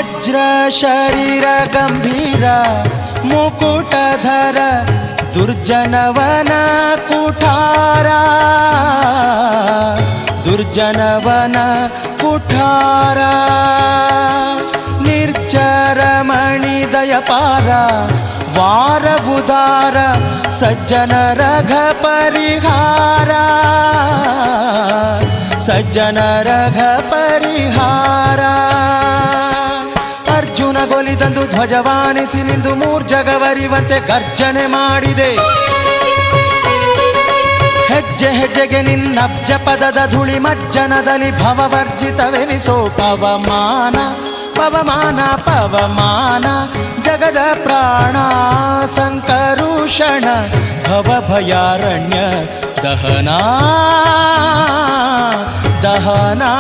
ವಜ್ರ ಶರೀರ ಗಂಭೀರ ಮುಕುಟಧರ ದುರ್ಜನವನ ಕುಠಾರ ದುರ್ಜನವನ ಕುಠಾರ ನಿರ್ಜರ ಮಣಿದಯಪಾರ ವಾರಬುಧಾರ ಸಜ್ಜನ ರಘ ಪರಿಹಾರ ಸಜ್ಜನ ರಘ ಪರಿಹಾರ ಅರ್ಜುನ ಗೊಲಿದಂದು ಧ್ವಜವಾನಿಸಿ ನಿಂದು ಮೂರ್ಜಗವರಿವಂತೆ ಗರ್ಜನೆ ಮಾಡಿದೆ ಹೆಜ್ಜೆ ಹೆಜ್ಜೆಗೆ ನಿನ್ನಬ್ಜ ಪದದ ಧೂಳಿ ಮಜ್ಜನದಲ್ಲಿ ಭವವರ್ಜಿತವೆನಿಸೋ ಪವಮಾನ ಪವಮಾನ ಪವಮಾನ ಜಗದ ಪ್ರಾಣ ಸಂಕರುಷಣ ಭವಭಯಾರಣ್ಯ ದಹನಾ ದಹನಾ